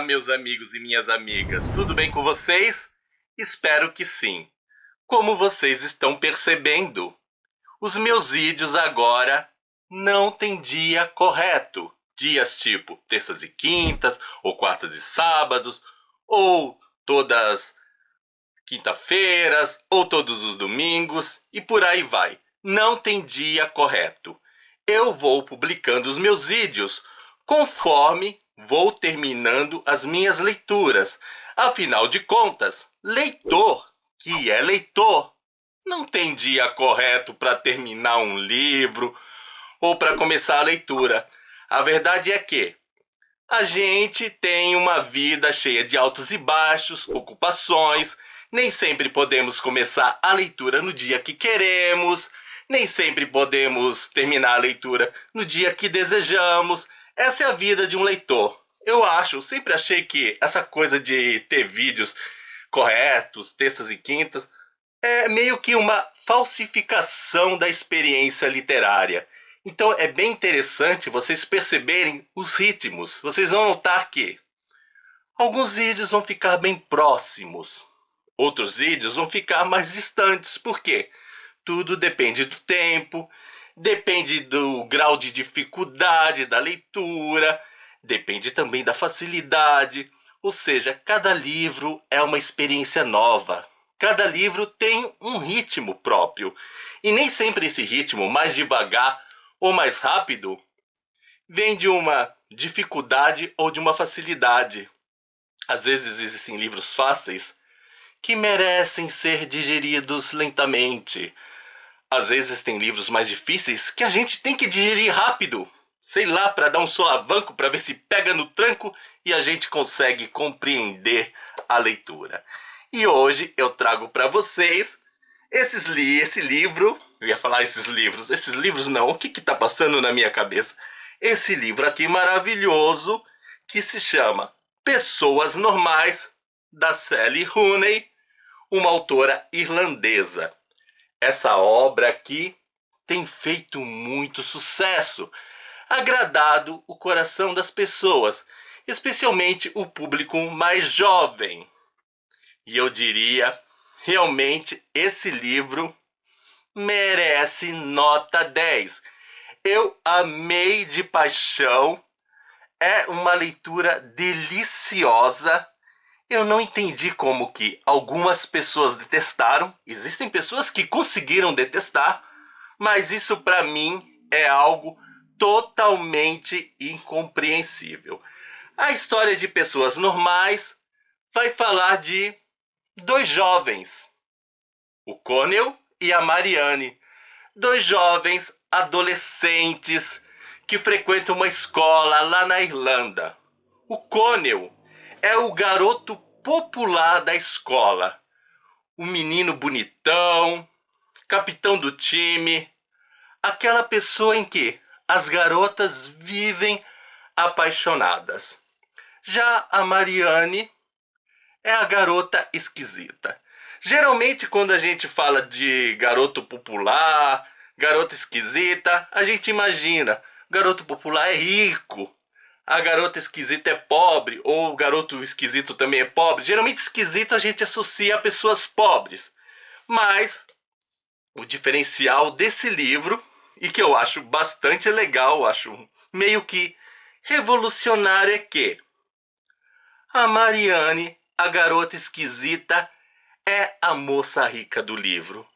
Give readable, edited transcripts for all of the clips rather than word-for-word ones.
meus amigos e minhas amigas, tudo bem com vocês? Espero que sim. Como vocês estão percebendo, os meus vídeos agora não têm dia correto. Dias tipo terças e quintas, ou quartas e sábados, ou todas quinta-feiras, ou todos os domingos, e por aí vai. Não tem dia correto. Eu vou publicando os meus vídeos conforme vou terminando as minhas leituras. Afinal de contas, leitor que é leitor não tem dia correto para terminar um livro ou para começar a leitura. A verdade é que a gente tem uma vida cheia de altos e baixos, ocupações, nem sempre podemos começar a leitura no dia que queremos, nem sempre podemos terminar a leitura no dia que desejamos. Essa é a vida de um leitor. Sempre achei que essa coisa de ter vídeos corretos, terças e quintas, é meio que uma falsificação da experiência literária. Então é bem interessante vocês perceberem os ritmos. Vocês vão notar que alguns vídeos vão ficar bem próximos, outros vídeos vão ficar mais distantes. Por quê? Tudo depende do tempo, depende do grau de dificuldade da leitura, depende também da facilidade. Ou seja, cada livro é uma experiência nova. Cada livro tem um ritmo próprio. E nem sempre esse ritmo, mais devagar ou mais rápido, vem de uma dificuldade ou de uma facilidade. Às vezes existem livros fáceis que merecem ser digeridos lentamente. Às vezes tem livros mais difíceis que a gente tem que digerir rápido. Sei lá, para dar um solavanco, para ver se pega no tranco e a gente consegue compreender a leitura. E hoje eu trago para vocês esse livro. Eu ia falar esses livros não, o que está passando na minha cabeça? Esse livro aqui maravilhoso que se chama Pessoas Normais, da Sally Rooney, uma autora irlandesa. Essa obra aqui tem feito muito sucesso, agradado o coração das pessoas, especialmente o público mais jovem. E eu diria, realmente esse livro merece nota 10. Eu amei de paixão, é uma leitura deliciosa. Eu não entendi como que algumas pessoas detestaram. Existem pessoas que conseguiram detestar, mas isso para mim é algo totalmente incompreensível. A história de Pessoas Normais vai falar de dois jovens, o Connell e a Marianne, dois jovens adolescentes que frequentam uma escola lá na Irlanda. O Connell é o garoto popular da escola, o menino bonitão, capitão do time, aquela pessoa em que as garotas vivem apaixonadas. Já a Marianne é a garota esquisita. Geralmente quando a gente fala de garoto popular, garota esquisita, a gente imagina, garoto popular é rico, a garota esquisita é pobre, ou o garoto esquisito também é pobre. Geralmente esquisito a gente associa a pessoas pobres. Mas o diferencial desse livro, e que eu acho bastante legal, acho meio que revolucionário, é que a Marianne, a garota esquisita, é a moça rica do livro.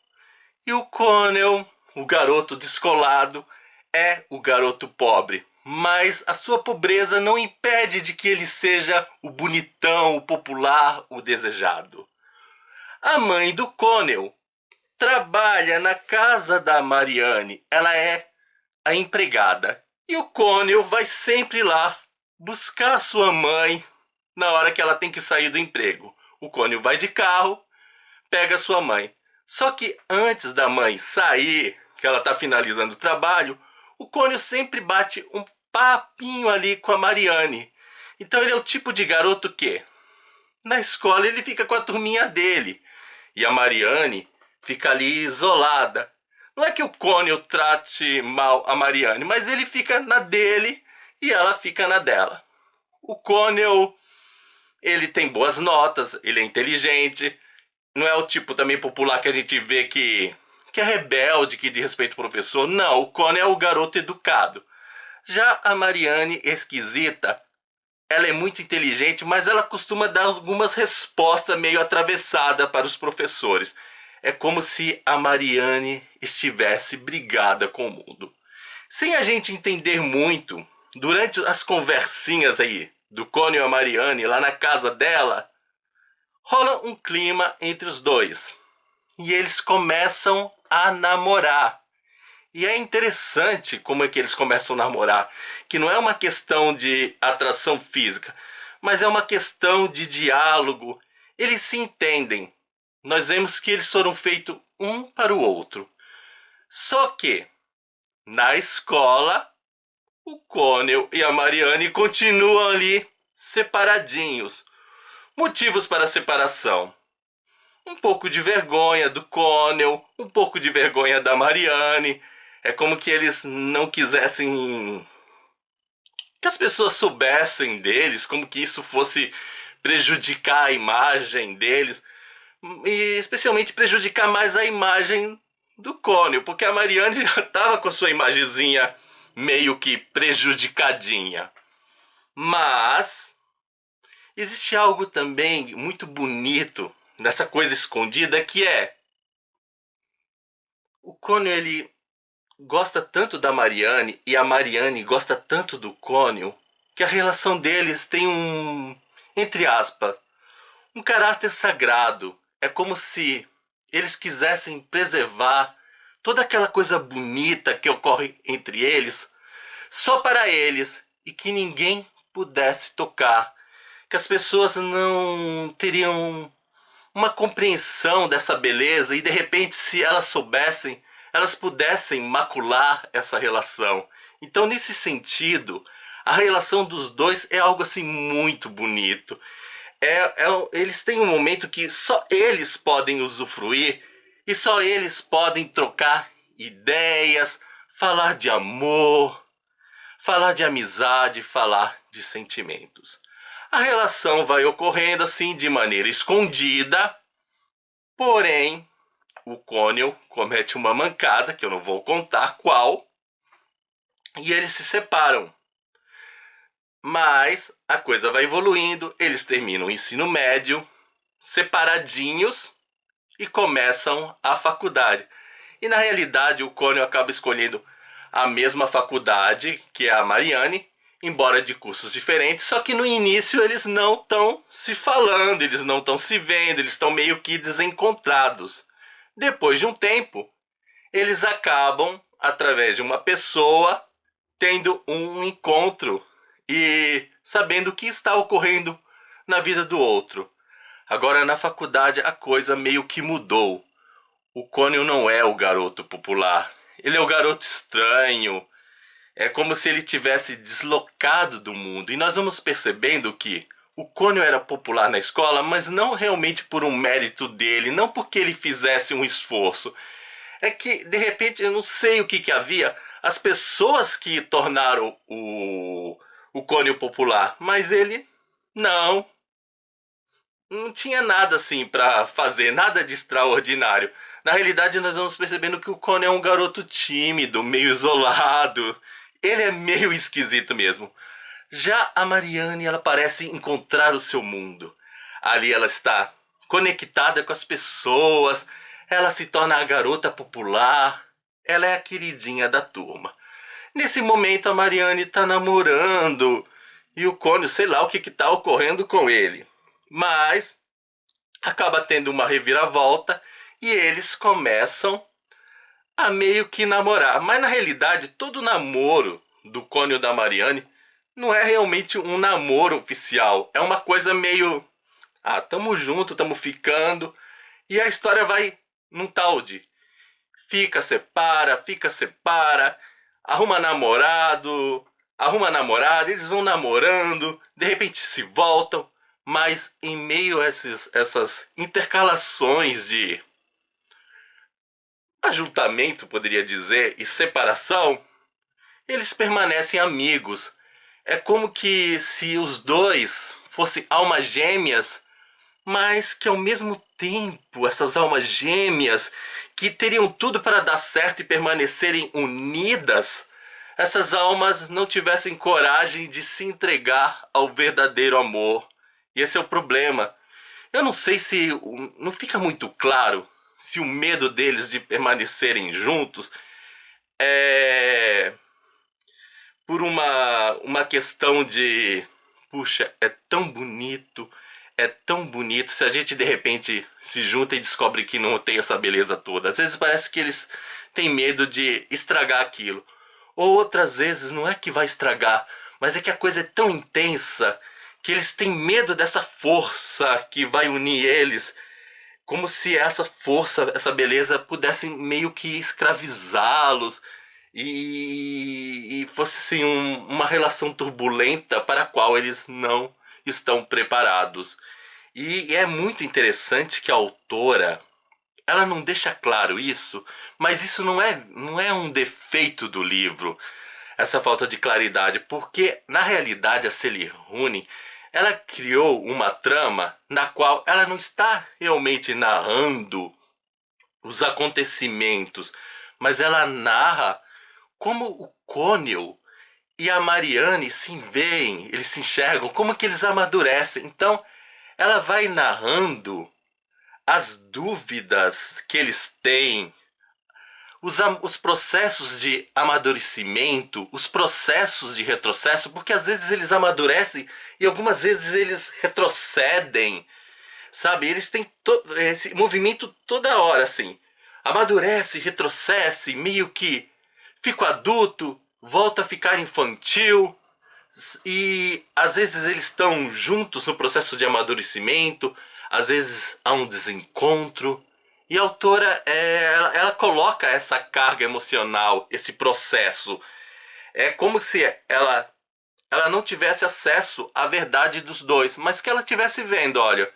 E o Connell, o garoto descolado, é o garoto pobre. Mas a sua pobreza não impede de que ele seja o bonitão, o popular, o desejado. A mãe do Connell trabalha na casa da Marianne. Ela é a empregada. E o Connell vai sempre lá buscar sua mãe na hora que ela tem que sair do emprego. O Connell vai de carro, pega sua mãe. Só que antes da mãe sair, que ela está finalizando o trabalho, o Connell sempre bate um papinho ali com a Marianne. Então ele é o tipo de garoto que, na escola, ele fica com a turminha dele. E a Marianne fica ali isolada. Não é que o Connell trate mal a Marianne, mas ele fica na dele e ela fica na dela. O Connell Ele tem boas notas, ele é inteligente, não é o tipo também popular que a gente vê que é rebelde, que diz respeito ao professor. Não, o Connor é o garoto educado. Já a Mariane, esquisita, ela é muito inteligente, mas ela costuma dar algumas respostas meio atravessadas para os professores. É como se a Mariane estivesse brigada com o mundo. Sem a gente entender muito, durante as conversinhas aí do Connor e a Mariane lá na casa dela, rola um clima entre os dois. E eles começam a namorar. E é interessante como é que eles começam a namorar, que não é uma questão de atração física, mas é uma questão de diálogo. Eles se entendem. Nós vemos que eles foram feitos um para o outro. Só que, na escola, o Connell e a Mariane continuam ali separadinhos. Motivos para a separação: um pouco de vergonha do Connell, um pouco de vergonha da Mariane. É como que eles não quisessem que as pessoas soubessem deles, como que isso fosse prejudicar a imagem deles, e especialmente prejudicar mais a imagem do Connell, porque a Mariane já estava com a sua imagenzinha meio que prejudicadinha. Mas existe algo também muito bonito nessa coisa escondida, que é o Connell, ele gosta tanto da Mariane e a Mariane gosta tanto do Connell, que a relação deles tem entre aspas, um caráter sagrado. É como se eles quisessem preservar toda aquela coisa bonita que ocorre entre eles só para eles, e que ninguém pudesse tocar, que as pessoas não teriam uma compreensão dessa beleza, e de repente, se elas soubessem, elas pudessem macular essa relação. Então, nesse sentido, a relação dos dois é algo assim muito bonito. Eles têm um momento que só eles podem usufruir, e só eles podem trocar ideias, falar de amor, falar de amizade, falar de sentimentos. A relação vai ocorrendo assim de maneira escondida, porém o Connell comete uma mancada, que eu não vou contar qual, e eles se separam. Mas a coisa vai evoluindo, eles terminam o ensino médio, separadinhos, e começam a faculdade. E na realidade o Connell acaba escolhendo a mesma faculdade que a Mariane, embora de cursos diferentes, só que no início eles não estão se falando, eles não estão se vendo, eles estão meio que desencontrados. Depois de um tempo, eles acabam, através de uma pessoa, tendo um encontro e sabendo o que está ocorrendo na vida do outro. Agora, na faculdade, a coisa meio que mudou. O Connell não é o garoto popular. Ele é o garoto estranho. É como se ele tivesse deslocado do mundo. E nós vamos percebendo que o Connell era popular na escola, mas não realmente por um mérito dele, não porque ele fizesse um esforço. É que, de repente, eu não sei o que havia, as pessoas que tornaram o Connell popular, mas ele não. Não tinha nada assim pra fazer, nada de extraordinário. Na realidade, nós vamos percebendo que o Connell é um garoto tímido, meio isolado. Ele é meio esquisito mesmo. Já a Mariane, ela parece encontrar o seu mundo. Ali ela está conectada com as pessoas, ela se torna a garota popular, ela é a queridinha da turma. Nesse momento a Mariane está namorando e o Connell, sei lá o que está ocorrendo com ele. Mas acaba tendo uma reviravolta e eles começam a meio que namorar. Mas na realidade, todo namoro do Connell e da Mariane não é realmente um namoro oficial. É uma coisa meio... ah, tamo junto, tamo ficando. E a história vai num tal de... fica, separa, arruma namorado, arruma namorada, eles vão namorando, de repente se voltam. Mas em meio a essas intercalações de ajuntamento, poderia dizer, e separação, eles permanecem amigos. É como que se os dois fossem almas gêmeas, mas que ao mesmo tempo essas almas gêmeas que teriam tudo para dar certo e permanecerem unidas, essas almas não tivessem coragem de se entregar ao verdadeiro amor. E esse é o problema. Eu não sei se não fica muito claro se o medo deles de permanecerem juntos é por uma questão de, puxa, é tão bonito, se a gente de repente se junta e descobre que não tem essa beleza toda. Às vezes parece que eles têm medo de estragar aquilo. Ou outras vezes não é que vai estragar, mas é que a coisa é tão intensa que eles têm medo dessa força que vai unir eles, como se essa força, essa beleza pudesse meio que escravizá-los e fosse assim, uma relação turbulenta para a qual eles não estão preparados. E é muito interessante que a autora, ela não deixa claro isso, mas isso não é um defeito do livro, essa falta de claridade, porque na realidade a Sally Rooney, ela criou uma trama na qual ela não está realmente narrando os acontecimentos, mas ela narra como o Connell e a Marianne se veem, eles se enxergam, como que eles amadurecem. Então, ela vai narrando as dúvidas que eles têm, os processos de amadurecimento, os processos de retrocesso, porque às vezes eles amadurecem e algumas vezes eles retrocedem, sabe? Eles têm esse movimento toda hora, assim. Amadurece, retrocede, meio que fica adulto, volta a ficar infantil. E às vezes eles estão juntos no processo de amadurecimento, às vezes há um desencontro. E a autora, ela coloca essa carga emocional, esse processo. É como se ela não tivesse acesso à verdade dos dois, mas que ela estivesse vendo, olha,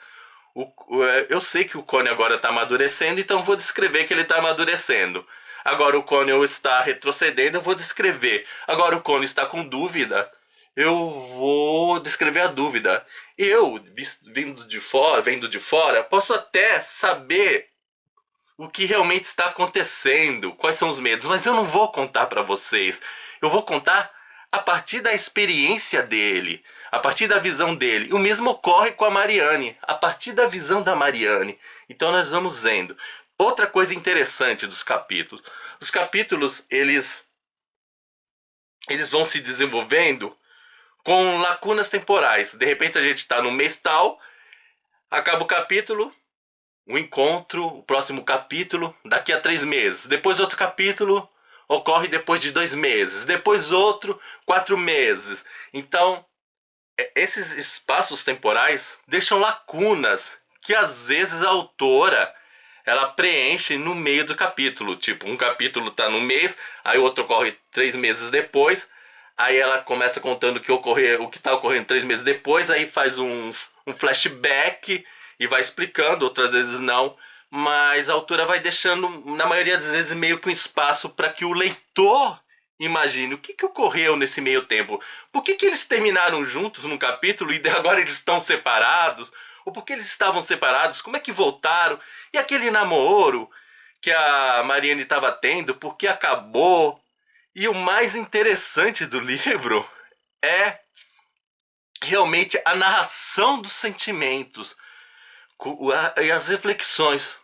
eu sei que o Connell agora está amadurecendo, então vou descrever que ele está amadurecendo. Agora o Connell está retrocedendo, eu vou descrever. Agora o Connell está com dúvida, eu vou descrever a dúvida. Eu, vendo de fora, posso até saber o que realmente está acontecendo, quais são os medos, mas eu não vou contar para vocês. Eu vou contar a partir da experiência dele, a partir da visão dele. O mesmo ocorre com a Marianne, a partir da visão da Marianne. Então nós vamos vendo. Outra coisa interessante dos capítulos. Os capítulos, eles vão se desenvolvendo com lacunas temporais. De repente a gente está no mês tal, acaba o capítulo, o encontro, o próximo capítulo, daqui a 3 meses. Depois outro capítulo ocorre depois de 2 meses. Depois outro, 4 meses. Então, esses espaços temporais deixam lacunas que às vezes a autora ela preenche no meio do capítulo. Tipo, um capítulo está no mês, aí o outro ocorre 3 meses depois. Aí ela começa contando o que está ocorrendo 3 meses depois, aí faz um flashback e vai explicando, outras vezes não, mas a autora vai deixando, na maioria das vezes, meio que um espaço para que o leitor imagine o que ocorreu nesse meio tempo. Por que eles terminaram juntos num capítulo e agora eles estão separados? Ou por que eles estavam separados? Como é que voltaram? E aquele namoro que a Marianne estava tendo, por que acabou? E o mais interessante do livro é realmente a narração dos sentimentos e as reflexões.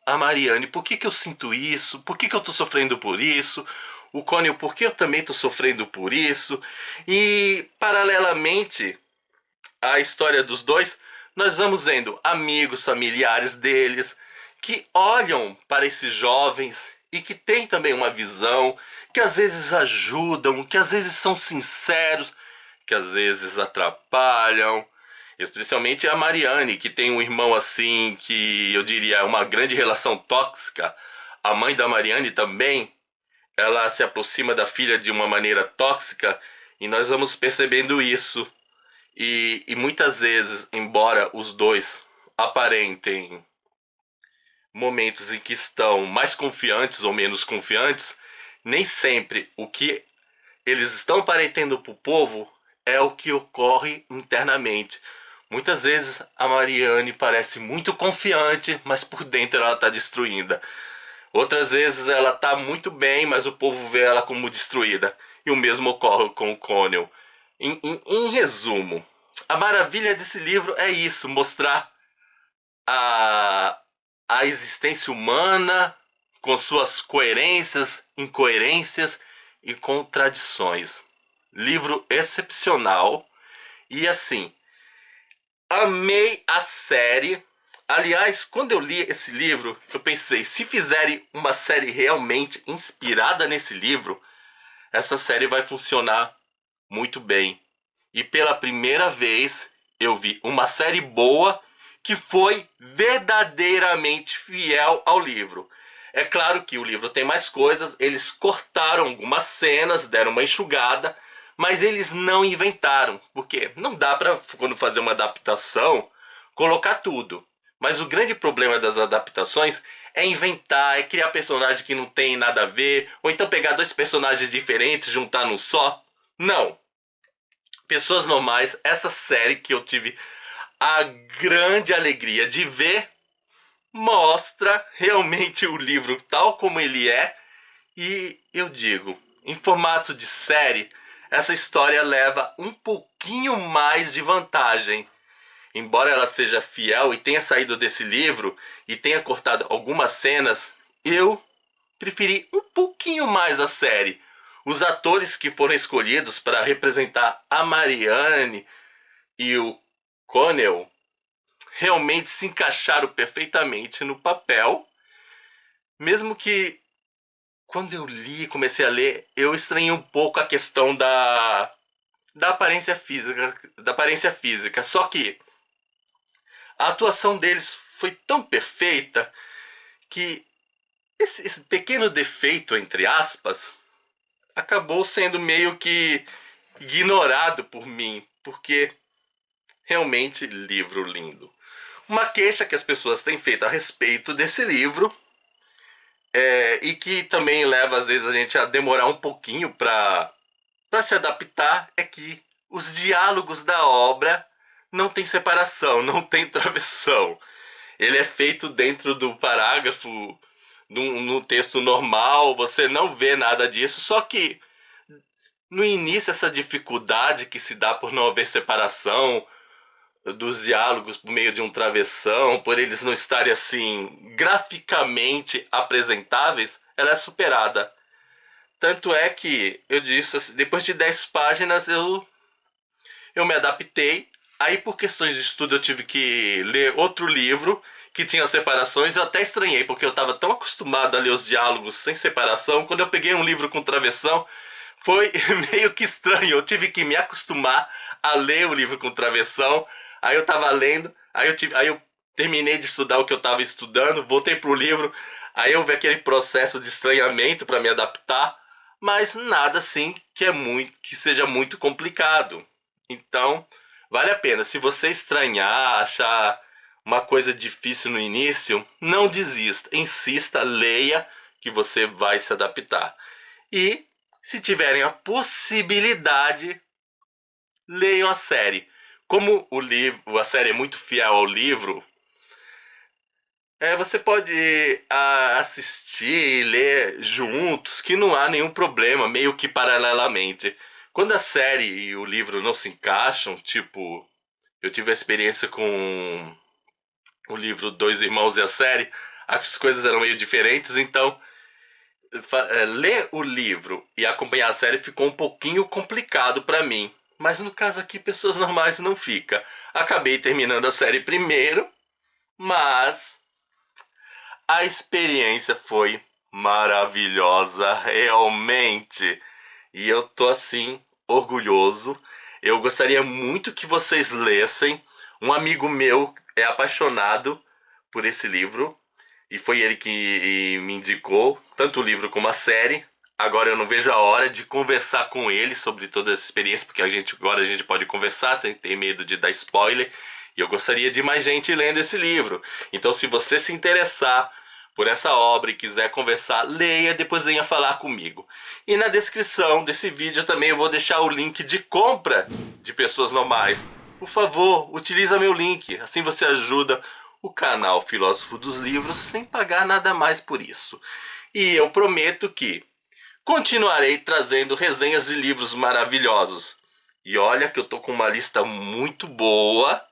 A Marianne, por que eu sinto isso? Por que eu tô sofrendo por isso? O Connell, por que eu também tô sofrendo por isso? E, paralelamente à história dos dois, nós vamos vendo amigos, familiares deles, que olham para esses jovens e que têm também uma visão, que às vezes ajudam, que às vezes são sinceros, que às vezes atrapalham. Especialmente a Marianne, que tem um irmão assim, que eu diria uma grande relação tóxica. A mãe da Marianne também, ela se aproxima da filha de uma maneira tóxica, e nós vamos percebendo isso. E muitas vezes, embora os dois aparentem momentos em que estão mais confiantes ou menos confiantes, nem sempre o que eles estão aparentando para o povo é o que ocorre internamente. Muitas vezes a Mariane parece muito confiante, mas por dentro ela tá destruída. Outras vezes ela tá muito bem, mas o povo vê ela como destruída. E o mesmo ocorre com o Connell. Em resumo, a maravilha desse livro é isso, mostrar a, a existência humana com suas coerências, incoerências e contradições. Livro excepcional. E assim, amei a série. Aliás, quando eu li esse livro, eu pensei, se fizerem uma série realmente inspirada nesse livro, essa série vai funcionar muito bem. E pela primeira vez eu vi uma série boa que foi verdadeiramente fiel ao livro. É claro que o livro tem mais coisas, eles cortaram algumas cenas, deram uma enxugada, mas eles não inventaram, porque não dá para, quando fazer uma adaptação, colocar tudo. Mas o grande problema das adaptações é inventar, é criar personagem que não tem nada a ver, ou então pegar dois personagens diferentes, juntar num só. Não. Pessoas Normais, essa série que eu tive a grande alegria de ver, mostra realmente o livro tal como ele é. E eu digo, em formato de série, essa história leva um pouquinho mais de vantagem. Embora ela seja fiel e tenha saído desse livro e tenha cortado algumas cenas, eu preferi um pouquinho mais a série. Os atores que foram escolhidos para representar a Mariane e o Connell realmente se encaixaram perfeitamente no papel. Mesmo que quando eu li, comecei a ler, eu estranhei um pouco a questão da aparência física, Só que a atuação deles foi tão perfeita que esse pequeno defeito, entre aspas, acabou sendo meio que ignorado por mim, porque realmente livro lindo. Uma queixa que as pessoas têm feito a respeito desse livro e que também leva às vezes a gente a demorar um pouquinho para se adaptar é que os diálogos da obra não tem separação, não tem travessão. Ele é feito dentro do parágrafo, no texto normal, você não vê nada disso, só que no início essa dificuldade que se dá por não haver separação dos diálogos por meio de um travessão, por eles não estarem assim graficamente apresentáveis, ela é superada. Tanto é que eu disse assim, depois de 10 páginas eu me adaptei. Aí por questões de estudo eu tive que ler outro livro que tinha separações. Eu até estranhei, porque eu estava tão acostumado a ler os diálogos sem separação. Quando eu peguei um livro com travessão, foi meio que estranho. Eu tive que me acostumar a ler o livro com travessão. Aí eu tava lendo, aí eu terminei de estudar o que eu tava estudando, voltei pro livro, aí eu vi aquele processo de estranhamento para me adaptar, mas nada assim que seja muito complicado. Então, vale a pena. Se você estranhar, achar uma coisa difícil no início, não desista, insista, leia que você vai se adaptar. E se tiverem a possibilidade, leiam a série. Como a série é muito fiel ao livro, você pode assistir e ler juntos, que não há nenhum problema, meio que paralelamente. Quando a série e o livro não se encaixam, tipo, eu tive a experiência com o livro Dois Irmãos e a série, as coisas eram meio diferentes, então ler o livro e acompanhar a série ficou um pouquinho complicado pra mim. Mas no caso aqui, Pessoas Normais não fica. Acabei terminando a série primeiro, mas a experiência foi maravilhosa, realmente. E eu tô assim, orgulhoso. Eu gostaria muito que vocês lessem. Um amigo meu é apaixonado por esse livro. E foi ele que me indicou, tanto o livro como a série. Agora eu não vejo a hora de conversar com ele sobre toda essa experiência, porque agora a gente pode conversar sem ter medo de dar spoiler. E eu gostaria de mais gente lendo esse livro. Então, se você se interessar por essa obra e quiser conversar, leia, depois venha falar comigo. E na descrição desse vídeo também eu vou deixar o link de compra de Pessoas Normais. por favor, utiliza meu link. Assim você ajuda o canal Filósofo dos Livros sem pagar nada mais por isso. E eu prometo que continuarei trazendo resenhas de livros maravilhosos. E olha que eu tô com uma lista muito boa.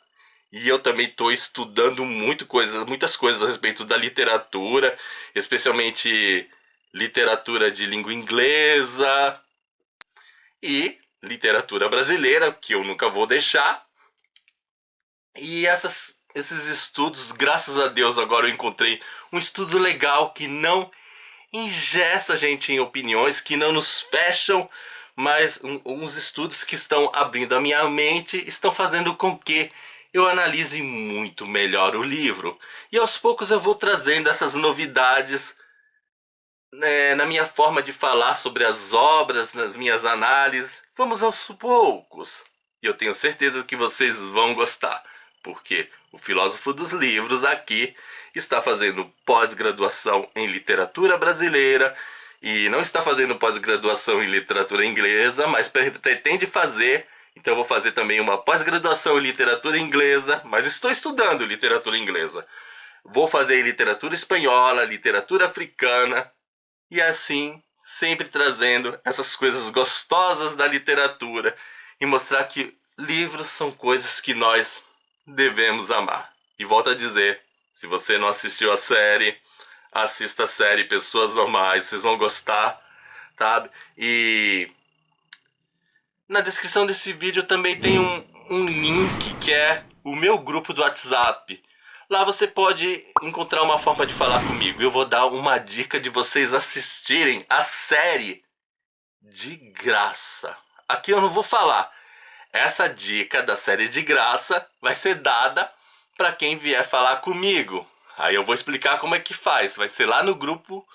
E eu também tô estudando muitas coisas a respeito da literatura, especialmente literatura de língua inglesa e literatura brasileira, que eu nunca vou deixar. E esses estudos, graças a Deus, agora eu encontrei um estudo legal que não engessa a gente em opiniões, que não nos fecham, mas uns estudos que estão abrindo a minha mente, estão fazendo com que eu analise muito melhor o livro. E aos poucos eu vou trazendo essas novidades, né, na minha forma de falar sobre as obras, nas minhas análises. Vamos aos poucos. E eu tenho certeza que vocês vão gostar, porque o Filósofo dos Livros aqui está fazendo pós-graduação em literatura brasileira e não está fazendo pós-graduação em literatura inglesa, mas pretende fazer. Então eu vou fazer também uma pós-graduação em literatura inglesa, mas estou estudando literatura inglesa. Vou fazer literatura espanhola, literatura africana e assim sempre trazendo essas coisas gostosas da literatura e mostrar que livros são coisas que nós devemos amar. E volto a dizer, se você não assistiu a série, assista a série Pessoas Normais, vocês vão gostar, sabe? E na descrição desse vídeo também tem um link que é o meu grupo do WhatsApp. Lá você pode encontrar uma forma de falar comigo. Eu vou dar uma dica de vocês assistirem a série de graça. Aqui eu não vou falar. Essa dica da série de graça vai ser dada para quem vier falar comigo. Aí eu vou explicar como é que faz. Vai ser lá no grupo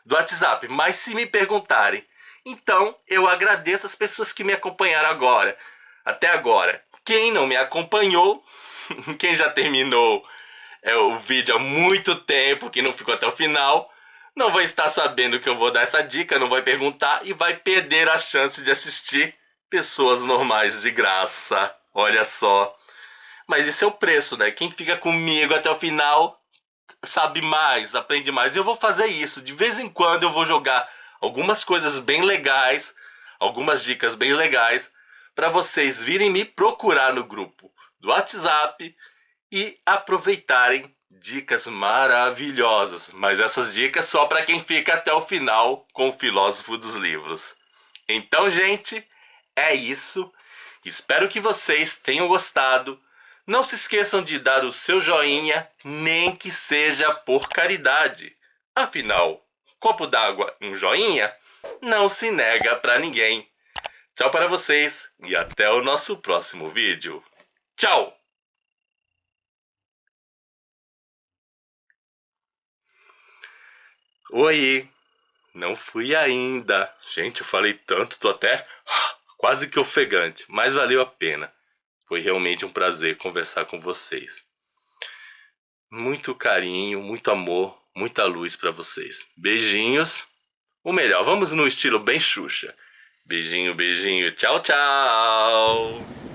do WhatsApp. Mas se me perguntarem, então eu agradeço as pessoas que me acompanharam agora. Até agora. Quem não me acompanhou, quem já terminou o vídeo há muito tempo, que não ficou até o final, não vai estar sabendo que eu vou dar essa dica, não vai perguntar e vai perder a chance de assistir Pessoas Normais de graça. Olha só. Mas isso é o preço, né? Quem fica comigo até o final sabe mais, aprende mais. E eu vou fazer isso. De vez em quando eu vou jogar algumas coisas bem legais, algumas dicas bem legais, para vocês virem me procurar no grupo do WhatsApp e aproveitarem dicas maravilhosas. Mas essas dicas só para quem fica até o final com o Filósofo dos Livros. Então, gente, é isso. Espero que vocês tenham gostado. Não se esqueçam de dar o seu joinha, nem que seja por caridade. Afinal, copo d'água e um joinha não se nega para ninguém. Tchau para vocês e até o nosso próximo vídeo. Tchau! Oi, não fui ainda. Gente, eu falei tanto, tô até quase que ofegante, mas valeu a pena. Foi realmente um prazer conversar com vocês. Muito carinho, muito amor, muita luz pra vocês. Beijinhos. Ou melhor, vamos no estilo bem Xuxa. Beijinho, beijinho, tchau, tchau.